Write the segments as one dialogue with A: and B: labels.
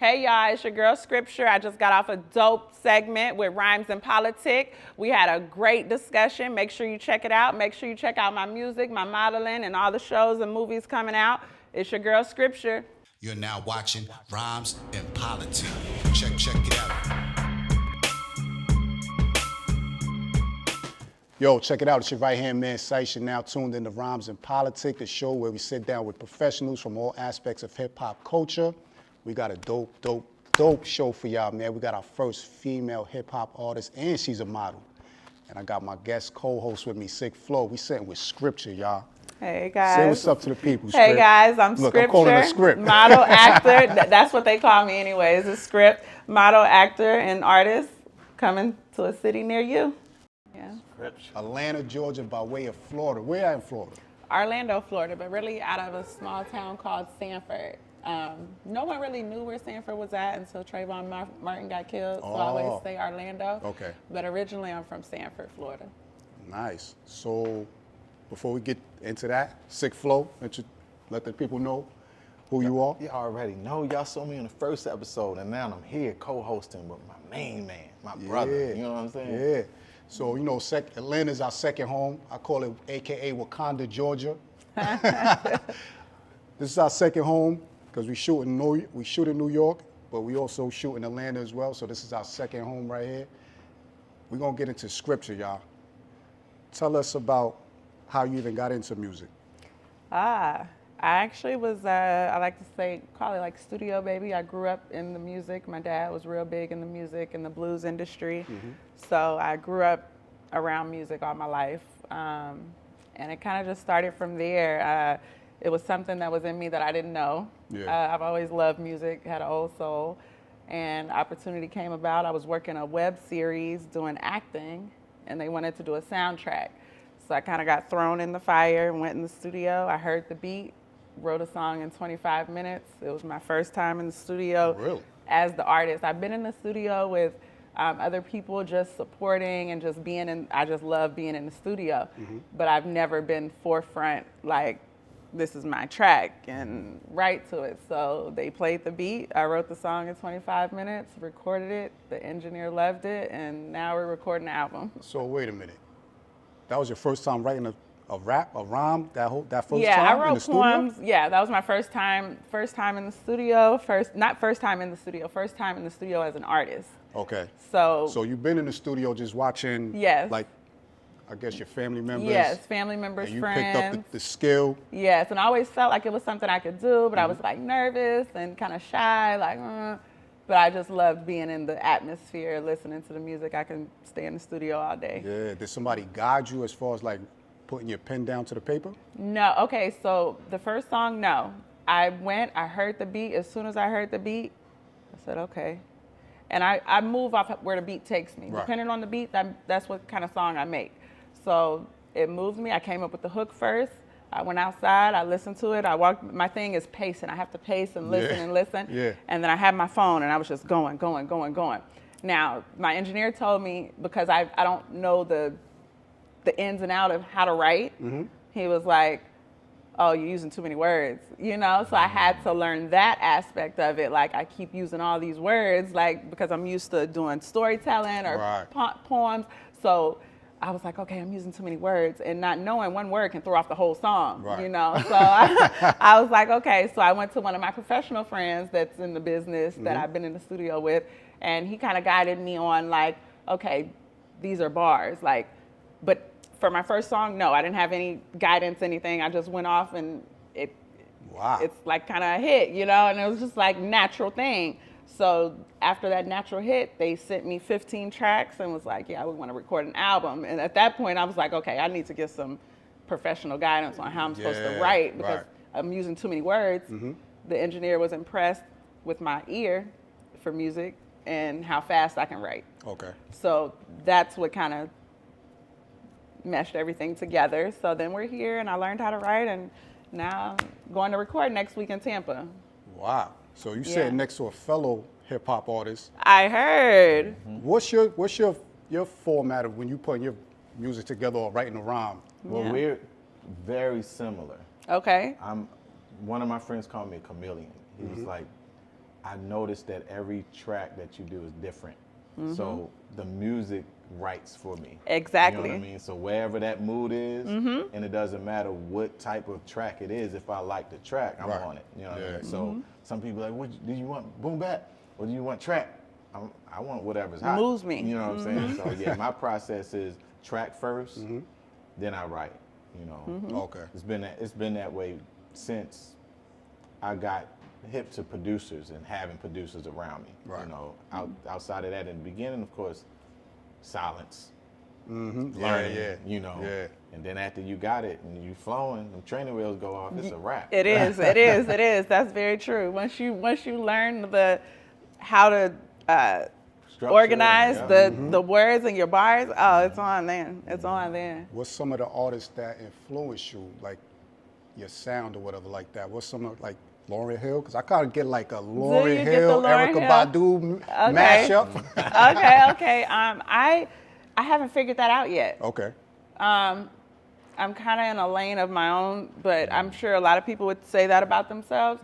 A: Hey y'all, it's your girl Scripture. I just got off a dope segment with Rhymes and Politic. We had a great discussion. Make sure you check it out. Make sure you check out my music, my modeling, and all the shows and movies coming out. It's your girl Scripture.
B: You're now watching Rhymes and Politic. Check it out.
C: Yo, check it out. It's your right-hand man, Cise. You're now tuned into Rhymes and Politic, the show where we sit down with professionals from all aspects of hip-hop culture. We got a dope show for y'all, man. We got our first female hip-hop artist, and she's a model. And I got my guest co-host with me, Sick Flow. We sitting with Scripture, y'all.
A: Hey, guys.
C: Say what's up to the people,
A: Hey,
C: Script.
A: guys. I'm
C: Look,
A: Scripture.
C: I'm calling her Script.
A: Model, actor. That's what they call me anyways, a Script. Model, actor, and artist coming to a city near you. Yeah.
C: Atlanta, Georgia, by way of Florida. Where at in Florida?
A: Orlando, Florida, but really out of a small town called Sanford. No one really knew where Sanford was at until Trayvon Martin got killed, so I always say Orlando.
C: Okay.
A: But originally I'm from Sanford, Florida.
C: Nice. So before we get into that, Sick Flow, let the people know who you are.
D: You already know. Y'all saw me in the first episode, and now I'm here co-hosting with my main man, my brother. You know what I'm saying?
C: Yeah. So, you know, Atlanta's our second home. I call it AKA Wakanda, Georgia. This is our second home because we shoot in New York, but we also shoot in Atlanta as well. So this is our second home right here. We're going to get into Scripture, y'all. Tell us about how you even got into music.
A: I actually was, I like to say, call it like studio baby. I grew up in the music. My dad was real big in the music and the blues industry. Mm-hmm. So I grew up around music all my life. And it kind of just started from there. It was something that was in me that I didn't know. Yeah. I've always loved music, had an old soul. And opportunity came about. I was working a web series doing acting, and they wanted to do a soundtrack. So I kind of got thrown in the fire and went in the studio. I heard the beat, wrote a song in 25 minutes. It was my first time in the studio as the artist. I've been in the studio with other people just supporting and just being in, I just love being in the studio. Mm-hmm. But I've never been forefront, like, this is my track and write to it. So they played the beat. I wrote the song in 25 minutes, recorded it. The engineer loved it, and now we're recording the album.
C: So wait a minute. That was your first time writing a rap, a rhyme, that first time in the studio?
A: Yeah, I wrote poems. Yeah, that was my first time in the studio. First time in the studio as an artist.
C: Okay.
A: So
C: you've been in the studio just watching, like, I guess your family members?
A: Yes, family members,
C: and you
A: friends.
C: picked up the skill?
A: Yes, and I always felt like it was something I could do, but I was like nervous and kind of shy, but I just loved being in the atmosphere, listening to the music. I can stay in the studio all day.
C: Yeah, did somebody guide you as far as like putting your pen down to the paper?
A: No, okay, so the first song, no. I heard the beat. As soon as I heard the beat, I said, okay. And I move off where the beat takes me. Right. Depending on the beat, that's what kind of song I make. So it moved me. I came up with the hook first. I went outside. I listened to it. I walked. My thing is pacing. I have to pace and listen and listen. Yeah. And then I had my phone, and I was just going. Now, my engineer told me, because I don't know the ins and out of how to write, he was like, oh, you're using too many words, you know? So I had to learn that aspect of it. Like, I keep using all these words, like, because I'm used to doing storytelling or poems. So I was like, okay, I'm using too many words, and not knowing one word can throw off the whole song, you know? So I was like, okay. So I went to one of my professional friends that's in the business that I've been in the studio with, and he kind of guided me on, like, okay, these are bars. Like, but for my first song, no, I didn't have any guidance, anything. I just went off, and it's like kind of a hit, you know? And it was just like natural thing. So after that natural hit, they sent me 15 tracks and was like, yeah, we want to record an album. And at that point, I was like, okay, I need to get some professional guidance on how I'm supposed to write, because I'm using too many words. The engineer was impressed with my ear for music and how fast I can write. Okay. So that's what kind of meshed everything together. So then we're here, and I learned how to write, and now I'm going to record next week in Tampa.
C: Wow. So you sitting next to a fellow hip hop artist.
A: I heard.
C: What's your format of when you putting your music together or writing a rhyme?
D: Well, we're very similar.
A: Okay.
D: One of my friends called me a chameleon. He was like, I noticed that every track that you do is different. So the music writes for me.
A: Exactly.
D: You know what I mean? So wherever that mood is, and it doesn't matter what type of track it is, if I like the track, I'm on it. You know what I mean? So some people are like, what do you want, boom bap? Or do you want trap? I want whatever's hot.
A: Moves me.
D: You know what I'm saying? So yeah, my process is track first, then I write. You know.
C: Okay.
D: It's been that way since I got hip to producers and having producers around me.
C: Right.
D: You know, outside of that, in the beginning, of course, silence.
C: Mm-hmm.
D: Learning,
C: Yeah.
D: you know.
C: Yeah.
D: And then after you got it and you flowing, the training wheels go off, it's a wrap.
A: It is. It is. It is. That's very true. Once you learn how to
D: Structure,
A: organize
D: yeah.
A: the words and your bars, oh, it's on then. It's on then.
C: What's some of the artists that influence you, like your sound or whatever like that? What's some of, like, Lauryn Hill? Because I kind of get like a Lauryn
A: you get the
C: Hill,
A: Lauryn
C: Erykah
A: Hill?
C: Badu
A: Okay.
C: mashup.
A: Okay. I haven't figured that out yet.
C: Okay.
A: I'm kind of in a lane of my own, but I'm sure a lot of people would say that about themselves.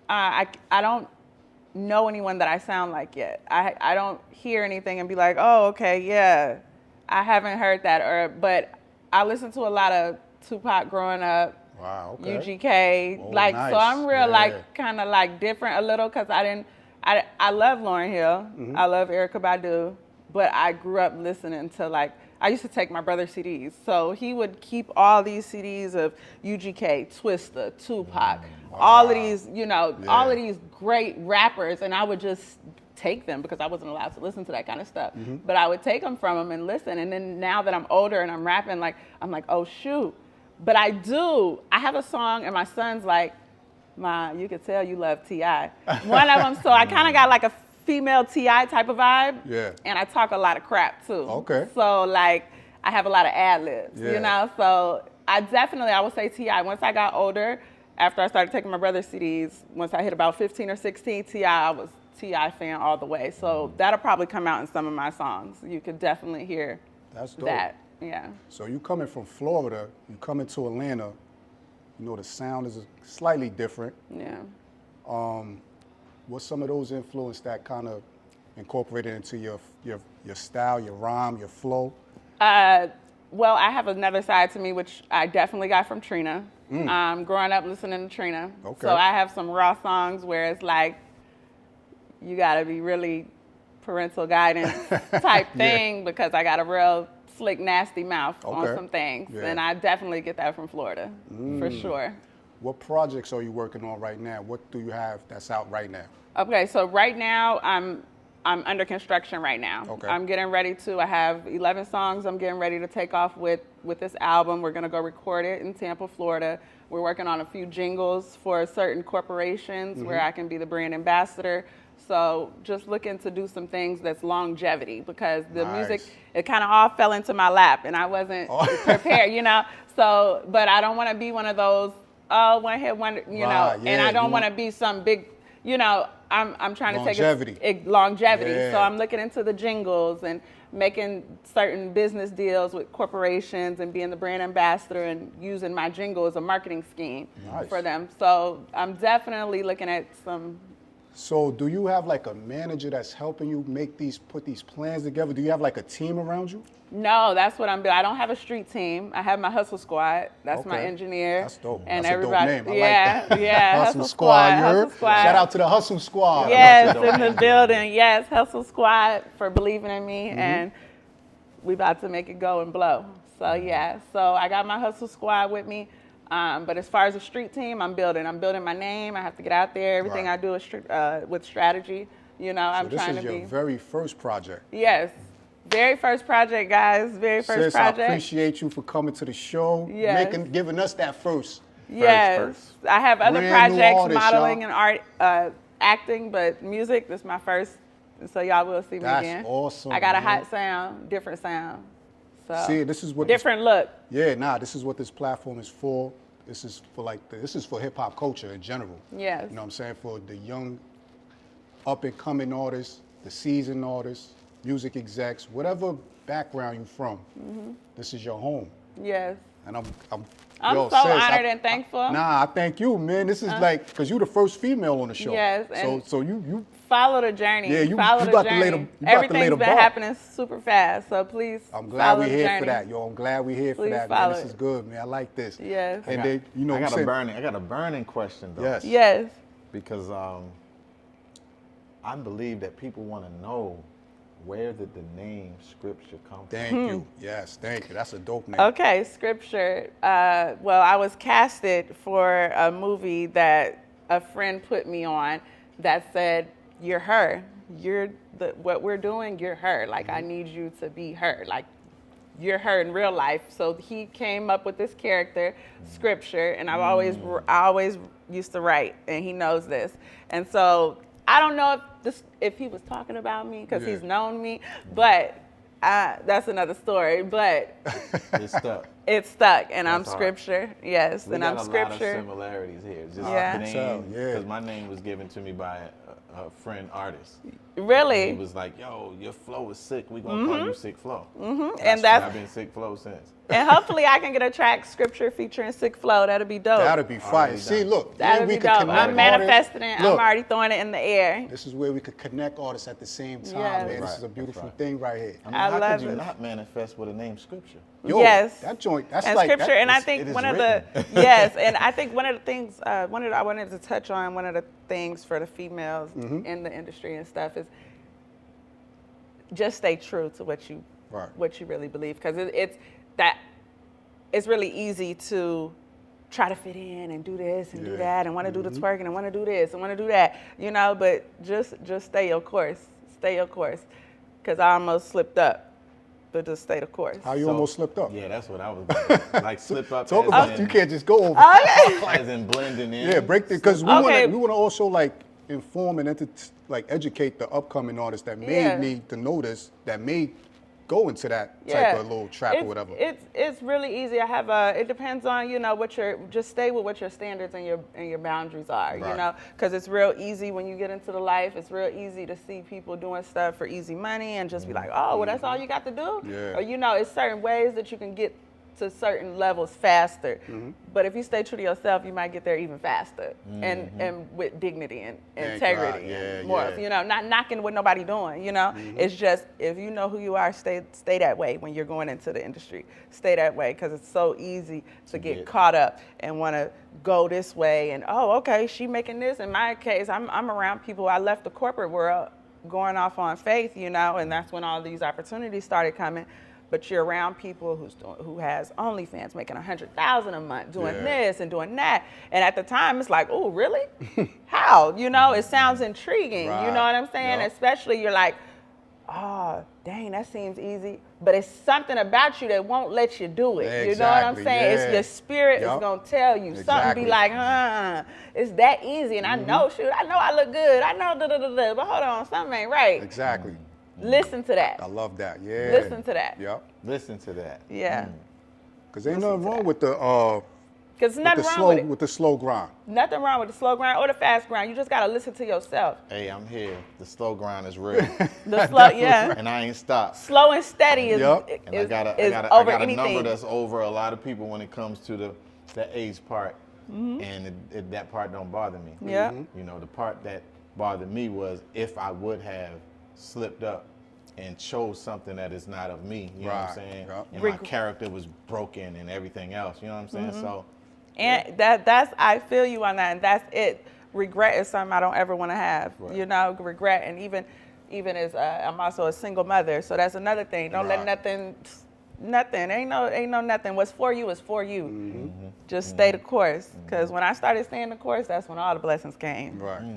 A: I don't know anyone that I sound like yet. I don't hear anything and be like, oh, okay, yeah, I haven't heard that. But I listened to a lot of Tupac growing up.
C: Wow, okay.
A: UGK,
C: Oh,
A: like,
C: nice.
A: so I'm real,
C: Yeah.
A: like, kind of like different a little, because I love Lauryn Hill. I love Erykah Badu, but I grew up listening to, like, I used to take my brother's CDs. So he would keep all these CDs of UGK, Twista, Tupac, all of these, you know, all of these great rappers, and I would just take them because I wasn't allowed to listen to that kind of stuff. But I would take them from him and listen. And then now that I'm older and I'm rapping, like, I'm like, oh, shoot. But I have a song, and my son's like, Ma, you could tell you love T.I. One of them, so I kind of got like a female T.I. type of vibe.
C: Yeah.
A: And I talk a lot of crap too.
C: Okay.
A: So like, I have a lot of ad-libs,
C: Yeah.
A: you know? So I would say T.I. Once I got older, after I started taking my brother's CDs, once I hit about 15 or 16, I was T.I. fan all the way. So that'll probably come out in some of my songs. You could definitely hear
C: That's dope.
A: that. Yeah.
C: So you coming from Florida, you coming to Atlanta, you know the sound is slightly different.
A: Yeah.
C: What's some of those influences that kind of incorporated into your style, your rhyme, your flow?
A: Well, I have another side to me, which I definitely got from Trina. Growing up listening to Trina.
C: Okay.
A: So I have some raw songs where it's like, you got to be really parental guidance type thing because I got a real slick, nasty mouth on some things.
C: Yeah.
A: And I definitely get that from Florida, for sure.
C: What projects are you working on right now? What do you have that's out right now?
A: Okay, so right now I'm under construction right now.
C: Okay.
A: I'm getting ready I have 11 songs I'm getting ready to take off with this album. We're gonna go record it in Tampa, Florida. We're working on a few jingles for certain corporations where I can be the brand ambassador. So just looking to do some things that's longevity because the music, it kind of all fell into my lap and I wasn't prepared, you know? So, but I don't want to be one of those, one hit wonder, you know, and I don't want to be some big, you know, I'm trying to take longevity.
C: Yeah.
A: So I'm looking into the jingles and making certain business deals with corporations and being the brand ambassador and using my jingle as a marketing scheme for them. So I'm definitely looking at some.
C: So do you have like a manager that's helping you put these plans together? Do you have like a team around you?
A: No, that's what I'm doing. I don't have a street team. I have my hustle squad. That's my engineer.
C: That's dope.
A: And
C: that's
A: everybody,
C: a dope name. I like that.
A: Yeah,
C: Hustle Squad.
A: Hustle Squad.
C: Shout out to the Hustle Squad.
A: Yes, in the building. Yes, Hustle Squad for believing in me, and we about to make it go and blow. So yeah, so I got my Hustle Squad with me. But as far as a street team, I'm building my name. I have to get out there. Everything I do is with strategy. You know, I'm trying to be.
C: This is your very first project.
A: Yes. Very first project, guys. Very first project.
C: I appreciate you for coming to the show.
A: Yes.
C: Giving us that first.
A: Yes. I have other
C: Brand new
A: projects,
C: artist,
A: modeling
C: y'all.
A: and art, acting, but music, this is my first. So y'all will see me again.
C: That's awesome.
A: I got a hot sound, different sound. So
C: See, this is what
A: different look.
C: this is what this platform is for. This is for hip hop culture in general.
A: Yes.
C: You know what I'm saying? For the young up and coming artists, the seasoned artists, music execs, whatever background you're from, this is your home.
A: Yes.
C: And I'm
A: so
C: sis,
A: honored and thankful.
C: Nah, I thank you, man. This is like, because you're the first female on the show.
A: Yes. And
C: so you
A: follow the journey.
C: Yeah, you
A: follow
C: about
A: the
C: to lay
A: journey.
C: the
A: Everything's been
C: bar.
A: happening super fast, so please.
C: I'm glad
A: follow
C: we're
A: the
C: here
A: journey.
C: for that, yo. I'm glad we're here for
A: Please
C: that, man.
A: follow
C: This
A: it.
C: is good, man. I like this.
A: Yes.
C: And then, you know,
D: I got a burning question though.
C: Yes.
A: Yes.
D: Because I believe that people want to know, where did the name Scripture come from?
C: Thank you. Yes, thank you. That's a dope name.
A: Okay, Scripture. Well, I was casted for a movie that a friend put me on that said, "You're her. You're what we're doing. You're her. Like I need you to be her. Like you're her in real life." So he came up with this character, Scripture, and I always used to write, and he knows this, and so. I don't know if he was talking about me because he's known me, but that's another story. But
D: It's stuck.
A: it's stuck, and
D: That's
A: I'm
D: hard.
A: Scripture. Yes,
D: We
A: and
D: got
A: I'm
D: a lot
A: Scripture.
D: of similarities here. Just
A: Yeah.
D: name,
C: Yeah.
D: because my name was given to me by a friend artist.
A: Really?
D: He was like, "Yo, your flow is sick. We gonna call you Sick Flow."
A: And
D: I've been Sick Flow since.
A: and hopefully I can get a track Scripture featuring Sick Flow. That'd be dope.
C: That'd be fire.
D: Already
C: See,
D: done.
C: look,
A: That'd
C: we
A: be
C: could
A: dope.
C: connect
A: I'm manifesting it.
C: artists.
A: I'm
C: Look,
A: already throwing it in the air.
C: This is where we could connect artists at the same time,
A: Yes.
C: man. This
D: Right,
C: is a beautiful
D: that's right.
C: thing right here.
D: I mean,
A: I
D: how
A: love
D: could you
A: it.
D: not manifest with a name Scripture?
C: Yo,
A: Yes.
C: that joint, that's
A: And
C: like
A: Scripture,
C: that,
A: and I
C: it's-
A: think
D: it is
A: one of
D: written.
A: the yes, and I think one of the things I wanted to touch on one of the things for the females
C: Mm-hmm.
A: in the industry and stuff is just stay true to what you
C: Right.
A: really believe, because it's really easy to try to fit in and do this and do
C: Yeah.
A: that and want to do
C: Mm-hmm.
A: the twerking and want to do this and want to do that, but just stay your course, because I almost slipped up, but just stay the course.
C: How you
D: So-
C: almost slipped up.
D: Yeah, that's what I was like. Slip up.
C: Talk
D: as
C: about
D: in,
C: you can't just go over.
D: as in blending in.
C: Yeah, break the, because we
A: Okay.
C: want to also like inform and educate the upcoming artists that may
A: Yeah.
C: need to know this, that may go into that type
A: Yeah.
C: of little trap or whatever.
A: It's really easy. I have it depends on just stay with what your standards and your boundaries are.
C: Right.
A: Because it's real easy when you get into the life. It's real easy to see people doing stuff for easy money and just be like, oh, well, that's all you got to do.
C: Yeah.
A: Or it's certain ways that you can get to certain levels faster. But if you stay true to yourself, you might get there even faster and with dignity and
C: Thank
A: integrity
C: God. Yeah,
A: and morals.
C: yeah.
A: Not knocking what nobody doing. It's just if you know who you are, stay that way when you're going into the industry. Stay that way, because it's so easy to get caught up and want to go this way and okay, she making this. In my case, I'm around people. I left the corporate world going off on faith, and that's when all these opportunities started coming. But you're around people who has OnlyFans making $100,000 a month doing this and doing that, and at the time it's like, oh, really? How? It sounds intriguing.
C: Right.
A: You know what I'm saying?
C: Yep.
A: Especially you're like, oh, dang, that seems easy, but it's something about you that won't let you do it. You know what I'm
C: Exactly,
A: saying?
C: yeah.
A: It's your spirit is
C: Yup.
A: gonna tell you. Something
C: Exactly.
A: be like, it's that easy, and I know, I know I look good. I know, but hold on, something ain't right.
C: Exactly.
A: Listen to that.
C: I love that. Yeah.
A: Listen to that.
C: Yep.
D: Listen to that.
A: Yeah.
C: Because ain't nothing wrong with the
A: Because nothing wrong with it.
C: with the slow grind.
A: Nothing wrong with the slow grind or the fast grind. You just gotta listen to yourself.
D: Hey, I'm here. The slow grind is real,
A: The slow, yeah.
D: and I ain't stopped.
A: Slow and steady is,
C: Yup.
D: And
A: is,
D: I
A: is
D: got
A: over
D: a
A: anything.
D: number that's over a lot of people when it comes to the age part, and that part don't bother me.
A: Yeah.
D: The part that bothered me was if I would have slipped up and chose something that is not of me. You know what I'm
C: Right.
D: saying?
C: Yup.
D: And my character was broken and everything else. You know what I'm saying? So.
A: And that's I feel you on that, and that's it. Regret is something I don't ever want to have.
D: Right.
A: Regret, and even as I'm also a single mother, so that's another thing. Don't let
C: Right.
A: nothing. Ain't no nothing. What's for you is for you. Just stay the course, because when I started staying the course, that's when all the blessings came.
C: Right.
D: Yeah.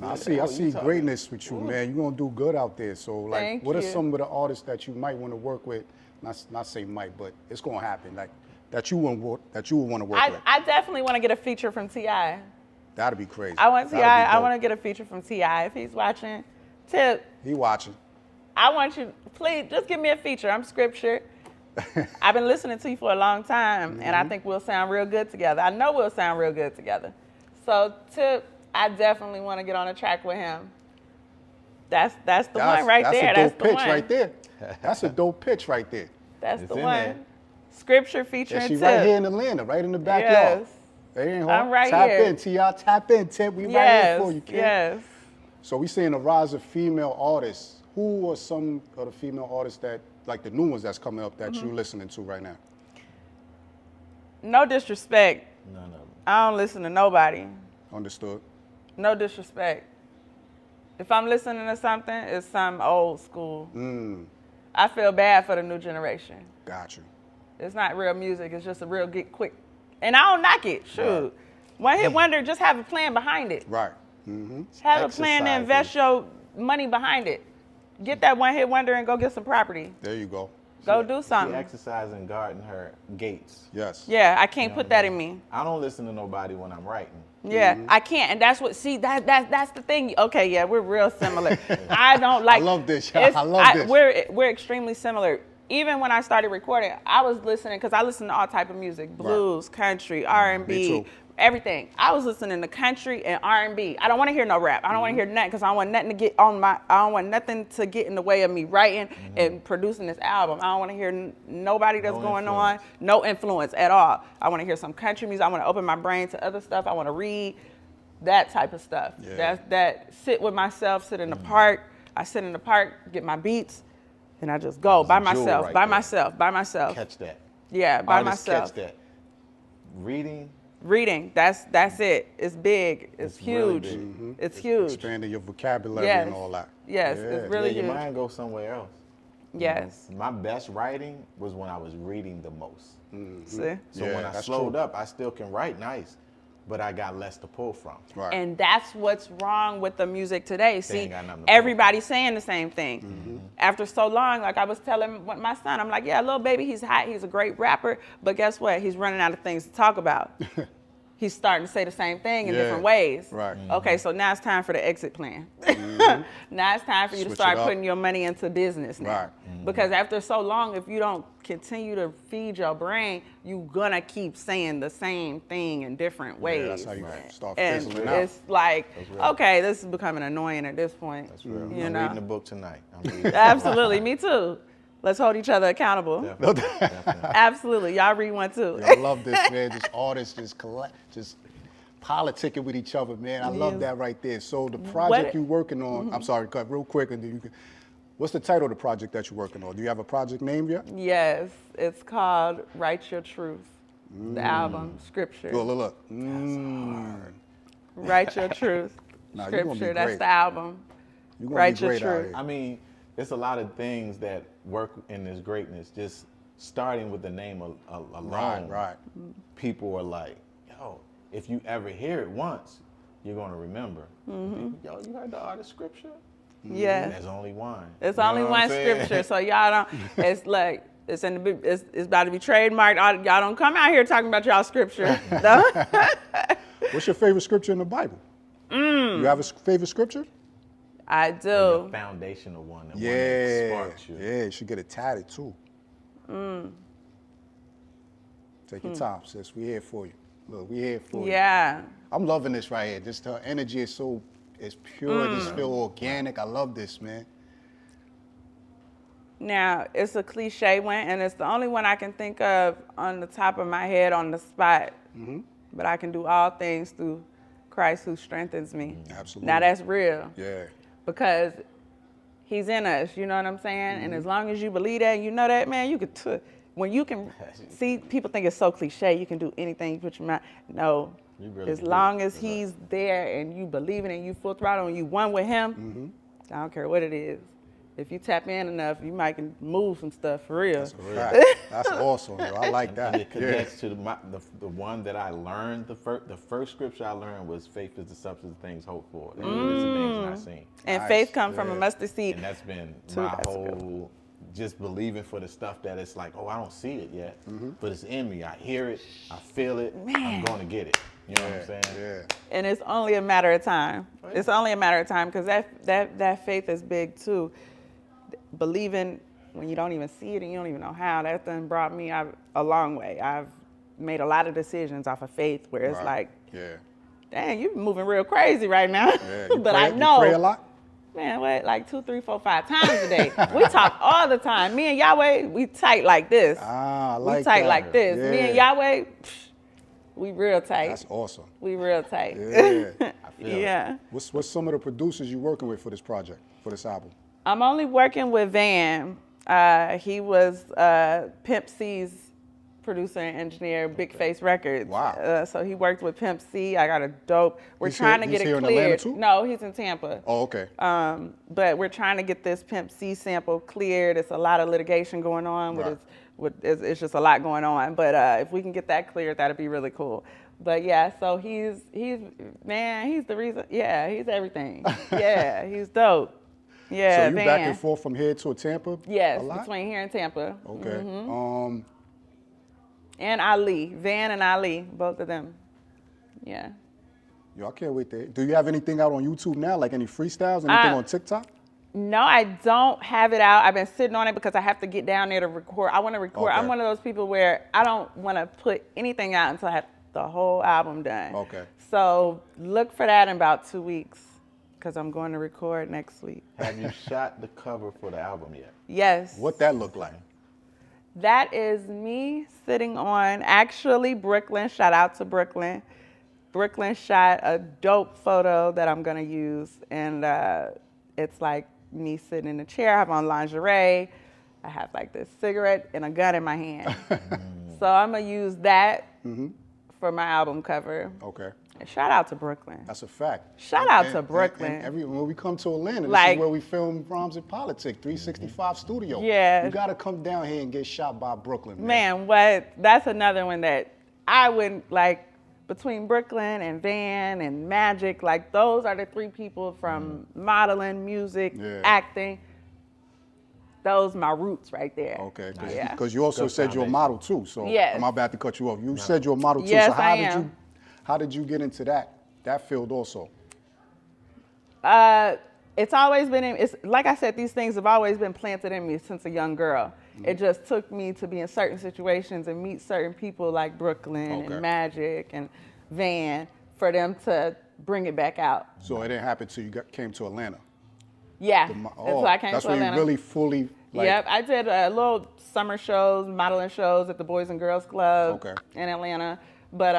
C: I see
D: What you talking
C: greatness with you, man. You're gonna do good out there. So like,
A: Thank
C: what are
A: you.
C: some of the artists that you might want to work with? Not say might, but it's gonna happen. Like that you would want to work with.
A: I definitely want to get a feature from T.I.
C: That'd be crazy.
A: I want
C: That'd
A: T.I.
C: be
A: I
C: dope.
A: want to get a feature from T.I. If he's watching, Tip,
C: He watching.
A: I want you, please, just give me a feature. I'm Scripture. I've been listening to you for a long time, and I think we'll sound real good together. I know we'll sound real good together. So, Tip, I definitely want to get on a track with him. That's the one right there.
C: That's a
A: That's
C: dope
A: the
C: pitch
A: one.
C: right there. That's a dope pitch right there.
A: That's
D: It's
A: the
D: in
A: one.
D: there.
A: Scripture featuring
C: And she
A: Tip.
C: right here in Atlanta, right in the backyard.
A: Yes.
C: They ain't
A: I'm
C: hard.
A: right
C: tap
A: here.
C: in, T.I. Tap in, Tip. We right
A: Yes.
C: here for you, kid.
A: Yes.
C: So we seeing a rise of female artists. Who are some of the female artists that, like the new ones that's coming up that
A: Mm-hmm.
C: you listening to right now?
A: No disrespect.
D: None of them.
A: I don't listen to nobody.
C: Understood.
A: No disrespect. If I'm listening to something, it's some old school. I feel bad for the new generation.
C: Got you.
A: It's not real music. It's just a real get quick. And I don't knock it. Shoot. One hit wonder, just have a plan behind it.
C: Right. Mm-hmm.
A: Have a plan to
D: Exercise
A: invest your money behind it. Get that one hit wonder and go get some property.
C: There you go.
A: Go do
D: She
A: something.
D: exercising, guarding her gates.
C: Yes.
A: Yeah, I can't put that in me.
D: I don't listen to nobody when I'm writing.
A: Yeah, I can't, and that's what. See, that's the thing. Okay, yeah, we're real similar. I don't like.
C: I love this, y'all. I love this.
A: We're extremely similar. Even when I started recording, I was listening because I listen to all type of music: blues, country, R&B,
C: Me too.
A: everything. I was listening to country and R&B. I don't want to hear no rap. I don't want to hear nothing because I don't want nothing to get on my. I don't want nothing to get in the way of me writing and producing this album. I don't want to hear nobody that's going on. No influence at all. I want to hear some country music. I want to open my brain to other stuff. I want to read that type of stuff.
C: Yeah.
A: That sit with myself, sit in the park. I sit in the park, get my beats, and I just go by
D: a jewel
A: myself,
D: right
A: by
D: there.
A: myself, by myself.
D: Catch that.
A: Yeah, by
D: Artists
A: myself.
D: catch that. Reading.
A: Reading, that's it. It's big. It's
D: really
A: huge.
D: big.
A: It's huge.
C: Expanding your vocabulary
A: Yes.
C: and all that.
A: Yes, it's really
D: Yeah, your
A: huge.
D: mind goes somewhere else.
A: Yes.
D: My best writing was when I was reading the most.
A: See?
D: So
C: Yeah,
D: when I
C: that's
D: slowed
C: true.
D: up, I still can write nice, but I got less to pull from.
C: Right.
A: And that's what's wrong with the music today. See,
D: ain't got nothing to pull
A: everybody's saying the same thing. After so long, like I was telling my son, I'm like, yeah, little baby, he's hot, he's a great rapper, but guess what? He's running out of things to talk about. He's starting to say the same thing in
C: Yeah.
A: different ways.
C: Right.
A: Okay, so now it's time for the exit plan. Now it's time for you to
C: Switch
A: start
C: it up.
A: putting your money into business now.
C: Right.
A: Because after so long, if you don't continue to feed your brain, you're gonna keep saying the same thing in different ways.
C: Yeah, that's how you start
A: And
C: fizzling out.
A: it's like,
D: real.
A: okay, this is becoming annoying at this point.
D: That's real.
A: You
D: I'm
A: know?
D: reading the book tonight. I'm reading
A: Absolutely, me too. Let's hold each other accountable.
D: Definitely.
A: Absolutely, y'all read one too.
C: I love this, man. Just artists, just politicking with each other, man. I love
A: Yes.
C: that right there. So the project
A: What-
C: you're working on, I'm sorry, cut real quick, and then you can. What's the title of the project that you're working on? Do you have a project name yet?
A: Yes, it's called Write Your Truth. The album, Scripture.
C: Look.
A: Write Your Truth.
C: Nah, you're gonna be
A: Scripture, that's
C: great.
A: the album.
C: You're gonna
A: Write
C: be
A: your
C: great out
A: truth.
C: here.
D: I mean, there's a lot of things that work in this greatness. Just starting with the name alone,
C: Right.
D: people are like, yo, if you ever hear it once, you're gonna remember. Yo, you heard the art of Scripture?
A: Yes.
D: There's only one.
A: It's
D: You know
A: only
D: what I'm
A: one
D: saying?
A: scripture, so y'all don't. It's like it's it's about to be trademarked. Y'all don't come out here talking about y'all scripture. No?
C: What's your favorite scripture in the Bible? You have a favorite scripture?
A: I
D: The
A: do.
D: foundational one, the one that
C: Yeah.
D: sparks you.
C: Yeah, you should get it tatted too. Take your time, sis. We here for you. Look, we here for you.
A: Yeah.
C: I'm loving this right here. Just her energy is so, it's pure. It just feel organic. I love this, man.
A: Now it's a cliche one, and it's the only one I can think of on the top of my head on the spot. But I can do all things through Christ who strengthens me.
C: Absolutely.
A: Now that's real.
C: Yeah.
A: Because he's in us, you know what I'm saying? And as long as you believe that, you know that, man, you could, when you can, see, people think it's so cliche, you can do anything you put your mind. No,
D: You really
A: as
D: do.
A: long as he's there and you believe it and you full throttle and you one with him, I don't care what it is. If you tap in enough, you might can move some stuff for real.
C: Fact. That's awesome, yo. I like that.
D: And it connects to the one that I learned. The first scripture I learned was faith is the substance of things hoped for, the evidence of things not seen.
A: And
C: Nice,
A: faith comes from a
C: yeah.
A: mustard seed.
D: And that's been
A: Too,
D: my
A: that's good.
D: whole, just believing for the stuff that it's like, oh, I don't see it yet, but it's in me. I hear it, I feel it, I'm
A: Man.
D: going to get it. You know what I'm saying?
C: Yeah.
A: And it's only a matter of time. It's only a matter of time because that faith is big too. Believing when you don't even see it and you don't even know how, that done brought me a long way. I've made a lot of decisions off of faith where it's
C: Right.
A: like,
C: Yeah.
A: dang, you're moving real crazy right now.
C: Yeah. You
A: but
C: pray,
A: I know.
C: You pray a lot?
A: Man, what? Like 2, 3, 4, 5 times a day. We talk all the time. Me and Yahweh, we tight like this.
C: I like
A: we tight
C: that.
A: like this.
C: Yeah.
A: Me and Yahweh, we real tight.
C: That's awesome.
A: We real tight.
C: Yeah.
A: Yeah.
C: What's some of the producers you working with for this project, for this album?
A: I'm only working with Van. He was Pimp C's producer and engineer, Big Face Records.
C: Wow.
A: So he worked with Pimp C. I got a dope. We're
C: He's
A: trying
C: here-
A: to get
C: he's
A: it
C: here in
A: cleared.
C: Atlanta too?
A: No, he's in Tampa.
C: Oh, okay.
A: But we're trying to get this Pimp C sample cleared. It's a lot of litigation going on.
C: Right.
A: It's just a lot going on. But if we can get that cleared, that'd be really cool. But yeah, so he's the reason. Yeah, he's everything. Yeah, he's dope. Yeah,
C: So you
A: Van.
C: back and forth from here to Tampa?
A: Yes,
C: a lot?
A: between here and Tampa.
C: Okay.
A: And Ali, Van and Ali, both of them. Yeah.
C: Yo, I can't wait to. Do you have anything out on YouTube now? Like any freestyles? Anything on TikTok?
A: No, I don't have it out. I've been sitting on it because I have to get down there to record. I want to record.
C: Okay.
A: I'm one of those people where I don't want to put anything out until I have the whole album done.
C: Okay.
A: So look for that in about 2 weeks because I'm going to record next week.
D: Have you shot the cover for the album yet?
A: Yes.
C: What that look like?
A: That is me sitting on, actually, Brooklyn. Shout out to Brooklyn. Brooklyn shot a dope photo that I'm going to use. And it's like me sitting in a chair. I have on lingerie. I have like this cigarette and a gun in my hand. So I'm going to use that for my album cover.
C: Okay.
A: And shout out to Brooklyn.
C: That's a fact.
A: Shout out to Brooklyn.
C: And when we come to Atlanta, this
A: Like-
C: is where we film Rhymes and Politic, 365 Studio.
A: Yeah.
C: You got to come down here and get shot by Brooklyn,
A: Man, what? That's another one that I wouldn't like. Between Brooklyn and Van and Magic, like those are the 3 people from modeling, music,
C: Yeah.
A: acting. Those my roots right there.
C: Okay,
A: Yeah.
C: because you also
D: Good
C: said you're a
D: foundation.
C: model too. So
A: Yes.
C: I'm about to cut you off. You said you're a model too.
A: Yes,
C: so how
A: I
C: did
A: am.
C: how did you get into that field also?
A: It's always been, it's like I said, these things have always been planted in me since a young girl. It just took me to be in certain situations and meet certain people like Brooklyn
C: Okay.
A: and Magic and Van for them to bring it back out.
C: So it didn't happen till you came to Atlanta.
A: Yeah, that's why I came
C: that's
A: to
C: when
A: Atlanta.
C: you really fully like.
A: Yep, I did little summer shows, modeling shows at the Boys and Girls Club
C: Okay.
A: in Atlanta. But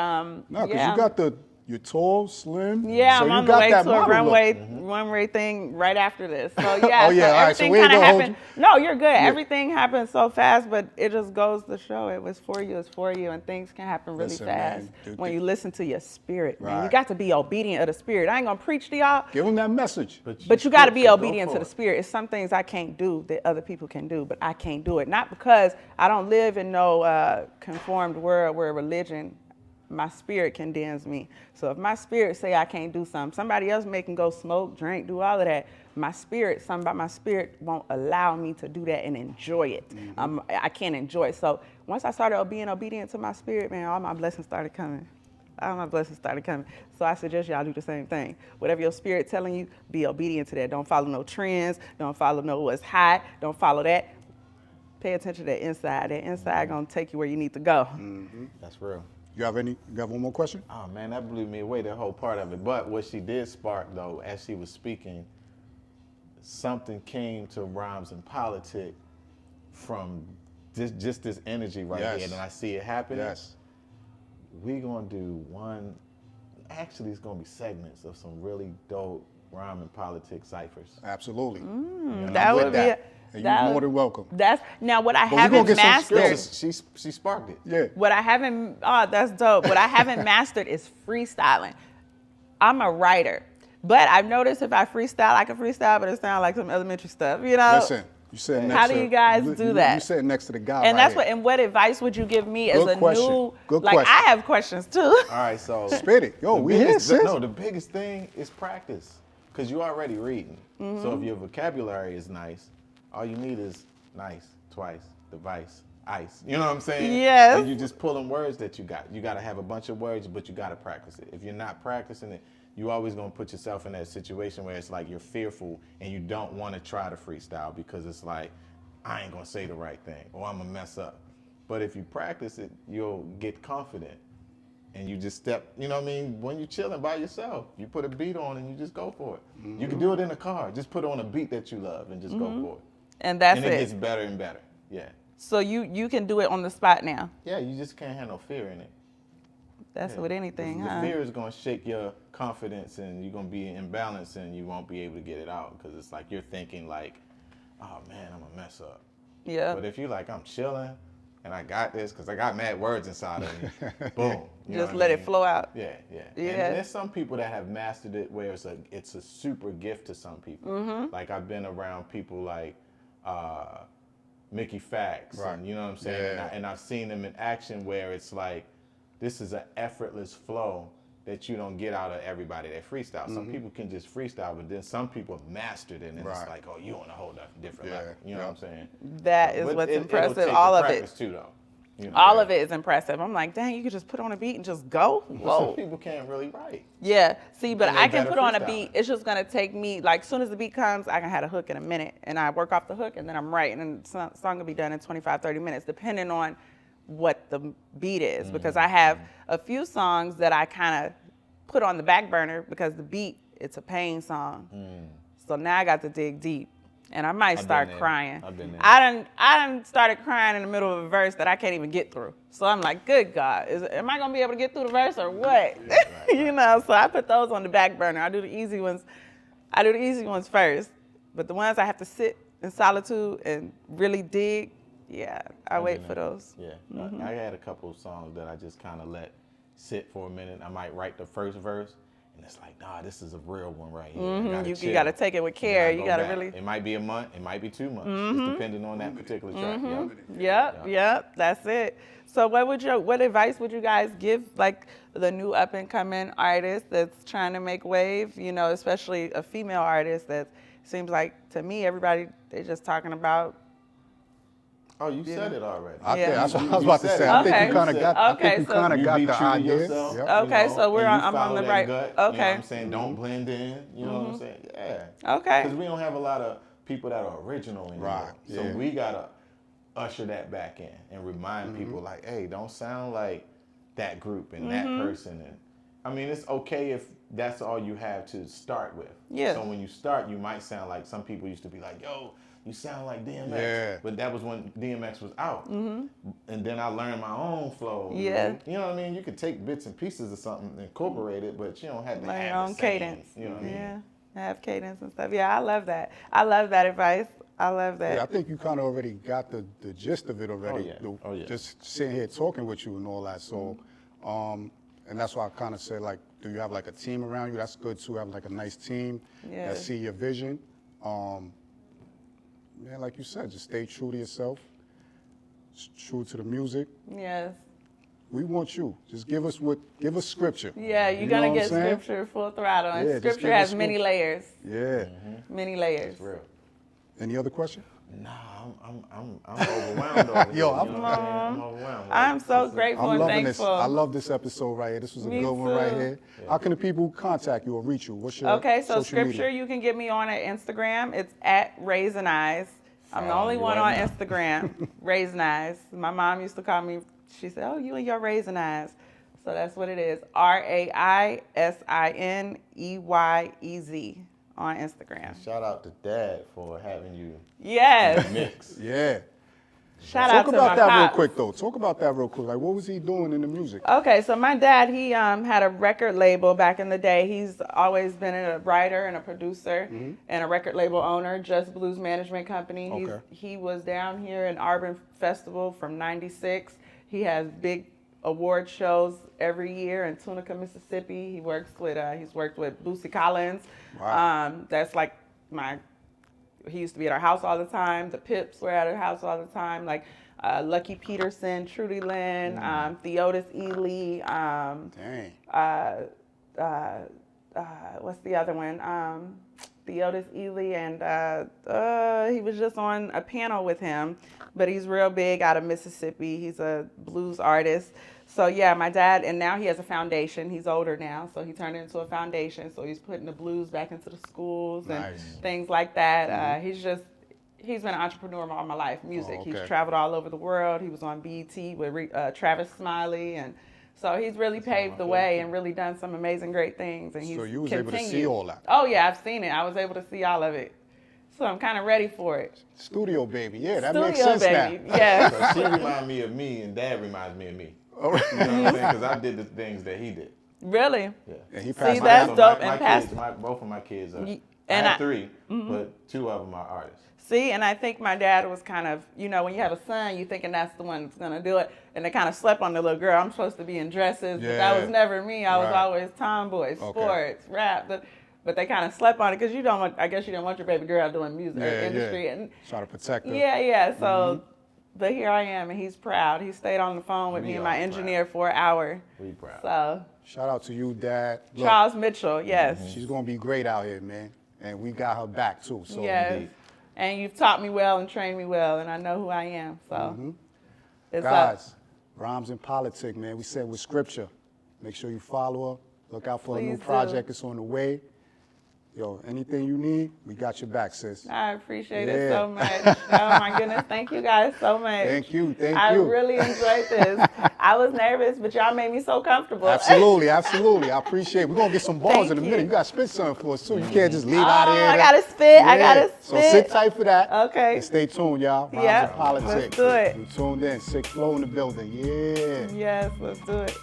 C: No, because
A: yeah.
C: you got you're tall, slim.
A: Yeah,
C: so
A: I'm
C: you
A: on the
C: got
A: way
C: that
A: to a
C: model look.
A: runway thing right after this. So yeah,
C: Oh, yeah,
A: so
C: all right, so
A: everything
C: we ain't
A: kind of
C: gonna hold
A: happened. No, you're good. Everything happened so fast, but it just goes to show it was for you, it's for you, and things can happen really
C: Listen,
A: fast
C: man, dude,
A: when you listen to your spirit. Man, you
C: Right.
A: got to be obedient of the spirit. I ain't gonna preach to y'all,
C: Give them that message.
A: but you got to be
D: go
A: obedient
D: for
A: to the
D: it.
A: spirit. It's some things I can't do that other people can do, but I can't do it. Not because I don't live in no conformed world where religion, my spirit condemns me. So if my spirit say I can't do something, somebody else may can go smoke, drink, do all of that. My spirit, something about my spirit won't allow me to do that and enjoy it. I can't enjoy it. So once I started being obedient to my spirit, man, all my blessings started coming. All my blessings started coming. So I suggest y'all do the same thing. Whatever your spirit telling you, be obedient to that. Don't follow no trends. Don't follow no what's hot. Don't follow that. Pay attention to that inside. That inside gonna take you where you need to go.
D: That's real.
C: You have one more question?
D: Oh man, that blew me away, that whole part of it. But what she did spark though, as she was speaking, something came to Rhymes and Politic from just this energy right
C: Yes.
D: here, and I see it happening.
C: Yes.
D: We're gonna do actually it's gonna be segments of some really dope Rhyme and Politic ciphers.
C: Absolutely.
A: That
C: with
A: would be
C: that.
A: it.
C: And you're more than welcome.
A: That's now what I
C: we gonna
A: haven't
C: get some
A: mastered.
C: skills.
D: She sparked it.
C: Yeah.
A: What I haven't, oh, that's dope. What I haven't mastered is freestyling. I'm a writer, but I've noticed if I freestyle, I can freestyle, but it sounds like some elementary stuff, you know?
C: Listen, you sitting next
A: How
C: to.
A: do you guys do that?
C: You sitting next to the guy.
A: And
C: right
A: that's
C: here.
A: what. And what advice would you give me as
C: Good
A: a
C: question.
A: new?
C: Good
A: like
C: question.
A: I have questions too.
D: All right, so
C: Spit it. Yo, we here, sis.
D: No, the biggest thing is practice, because you're already reading. So if your vocabulary is nice, all you need is nice, twice, device, ice. You know what I'm saying?
A: Yes.
D: And you just pulling words that you got. You got to have a bunch of words, but you got to practice it. If you're not practicing it, you always going to put yourself in that situation where it's like you're fearful and you don't want to try to freestyle because it's like, I ain't going to say the right thing or I'm going to mess up. But if you practice it, you'll get confident. and you just step, you know what I mean? When you're chilling by yourself, you put a beat on and you just go for it. You can do it in the car. Just put on a beat that you love and just go for it.
A: And that's
D: and it gets better and better. Yeah.
A: So you can do it on the spot now.
D: Yeah, you just can't have no fear in it.
A: That's with anything,
D: the
A: huh?
D: fear is going to shake your confidence, and you're going to be imbalanced, and you won't be able to get it out because it's like you're thinking like, oh man, I'm gonna mess up.
A: Yeah.
D: But if you like, I'm chilling and I got this because I got mad words inside of me. Boom. You
A: Just let it flow out.
D: Yeah.
A: Yeah.
D: And there's some people that have mastered it where it's a super gift to some people. Like I've been around people like Mickey Fax, and you know what I'm saying.
C: Yeah.
D: And I've seen them in action where it's like, this is an effortless flow that you don't get out of everybody that freestyle. Some people can just freestyle, but then some people mastered it, and it's like, oh, you on a whole different level. You know what I'm saying?
A: That is what's impressive. All of it.
D: Too, though. You know,
A: all of it is impressive. I'm like, dang, you could just put on a beat and just go. Whoa.
D: Some people can't really write.
A: Yeah. See, but
D: And
A: I
D: they
A: can put on a
D: better
A: beat. It's just gonna take me like, as soon as the beat comes, I can have a hook in a minute, and I work off the hook, and then I'm writing, and the song will be done in 25, 30 minutes, depending on what the beat is. Because I have a few songs that I kind of put on the back burner because the beat, it's a pain song. So now I got to dig deep, and I might start crying.
D: I've been there.
A: I done started crying in the middle of a verse that I can't even get through. So I'm like, good God, am I gonna be able to get through the verse or what? You know, so I put those on the back burner. I do the easy ones first, but the ones I have to sit in solitude and really dig, I wait for those.
D: Yeah, I had a couple of songs that I just kind of let sit for a minute. I might write the first verse, and it's like, nah, this is a real one right here.
A: You got to take it with care. You got to really.
D: It might be a month. It might be 2 months. It's depending on that particular track.
A: Yep. That's it. So what advice would you guys give like the new up and coming artist that's trying to make wave? You know, especially a female artist that seems like to me everybody they're just talking about.
D: Oh, you said it already.
C: That's what I was about to say. I think you kind of got. I think you kind of got the idea.
D: Yourself,
A: okay, so I'm on the right.
D: Gut,
A: okay.
D: You know what I'm saying? Don't blend in. You know what I'm saying? Yeah.
A: Okay.
D: Because we don't have a lot of people that are original anymore.
C: Right.
D: So we gotta usher that back in and remind people like, hey, don't sound like that group and that person. And I mean, it's okay if that's all you have to start with.
A: Yeah.
D: So when you start, you might sound like some people used to be like, yo, you sound like DMX.
C: Yeah.
D: But that was when DMX was out. And then I learned my own flow.
A: Yeah.
D: You know what I mean? You could take bits and pieces of something and incorporate it, but you don't have to
A: Learn
D: have
A: your own
D: the same,
A: cadence.
D: You know what I mean?
A: Yeah. Have cadence and stuff. Yeah, I love that. I love that advice. I love that.
C: Yeah, I think you kind of already got the gist of it already.
D: Oh, yeah.
C: Just sitting here talking with you and all that. So, and that's why I kind of said, like, do you have like a team around you? That's good too. Have like a nice team that see your vision. Yeah, like you said, just stay true to yourself, true to the music.
A: Yes.
C: We want you. Just give us scripture.
A: Yeah, you're going to get scripture full throttle. And
C: Yeah,
A: scripture has many layers.
C: Yeah.
A: Many layers.
D: It's real.
C: Any other question?
D: Nah, I'm overwhelmed over here.
C: Yo,
D: I'm overwhelmed.
A: I'm so grateful and
C: loving
A: thankful.
C: this. I love this episode right here. This was a
A: Me
C: good one right
A: too.
C: here. Yeah. How can the people contact you or reach you? What's your
A: Okay, so
C: social
A: scripture,
C: media?
A: you can get me on at Instagram. It's at Raisin Eyes. I'm the only one on Instagram. Raisin Eyes. My mom used to call me, she said, oh, you and your Raisin Eyes. So that's what it is. RAISINEYEZ on Instagram.
D: Shout out to Dad for having you
A: Yes.
D: mix.
C: Yeah.
A: Shout out
C: Talk
A: to
C: about
A: my
C: that real
A: pops.
C: quick, though. Talk about that real quick. Like, what was he doing in the music?
A: Okay, so my dad, he had a record label back in the day. He's always been a writer and a producer and a record label owner, Just Blues Management Company.
C: Okay.
A: He was down here in Auburn Festival from '96. He has big award shows every year in Tunica, Mississippi. He's worked with Bootsy Collins.
C: Wow.
A: That's like he used to be at our house all the time. The Pips were at our house all the time. Like Lucky Peterson, Trudy Lynn, Theotis Ely.
C: Dang.
A: What's the other one? Theotis Ely, and he was just on a panel with him. But he's real big out of Mississippi. He's a blues artist. So yeah, my dad, and now he has a foundation. He's older now, so he turned it into a foundation. So he's putting the blues back into the schools and things like that. He's been an entrepreneur all my life, music.
C: Oh, okay.
A: He's traveled all over the world. He was on BET with Travis Smiley and So he's really paved the way and really done some amazing, great things. And he's
C: So you was
A: continued.
C: able to see all that?
A: Oh, yeah, I've seen it. I was able to see all of it. So I'm kind of ready for it.
C: Studio baby, yeah, that
A: Studio
C: makes sense
A: baby,
C: now.
A: yeah.
D: So she reminds me of me, and Dad reminds me of me.
C: All right.
D: You know what I'm saying? Because I did the things that he did.
A: Really?
D: Yeah.
C: And he
A: See,
C: passed
A: that's
C: my
A: dope.
D: My
A: And pass.
D: kids, both of my kids are.
A: And
D: I have
A: I- Mm-hmm.
D: 3, but 2 of them are artists.
A: See, and I think my dad was kind of, you know, when you have a son, you thinking that's the one that's gonna do it, and they kind of slept on the little girl. I'm supposed to be in dresses, but that was
C: Yeah.
A: never me. I was
C: Right.
A: always tomboy, sports, rap, but they kind of slept on it because you don't want. I guess you didn't want your baby girl doing music or industry, and
C: try to protect her.
A: yeah. So, but here I am, and he's proud. He stayed on the phone with
D: We
A: me and
D: are
A: my engineer for an hour.
D: We proud.
A: So
C: Shout out to you, Dad. Look,
A: Charles Mitchell, yes,
C: she's gonna be great out here, man, and we got her back too. So
A: yes.
D: indeed.
A: And you've taught me well and trained me well, and I know who I am. So it's up.
C: guys, Rhymes and Politic, man. We said with scripture. Make sure you follow her. Look out for a new
A: Please do.
C: project. It's on the way. Yo, anything you need, we got your back, sis.
A: I appreciate it
C: Yeah.
A: so much. Oh my goodness, thank you guys so much.
C: Thank you, thank
A: I
C: you.
A: really enjoyed this. I was nervous, but y'all made me so comfortable.
C: Absolutely, absolutely. I appreciate it. We're going to get some bars
A: Thank
C: in a
A: you.
C: minute. You got to spit something for us, too. You can't just leave out here.
A: I gotta spit. I
C: Yeah.
A: gotta
C: So
A: spit.
C: sit tight for that.
A: Okay.
C: And stay tuned, y'all. Rhymes
A: Yeah,
C: and Politics.
A: let's do it.
C: We tuned in. Sick Flow in the building. Yeah.
A: Yes, let's do it.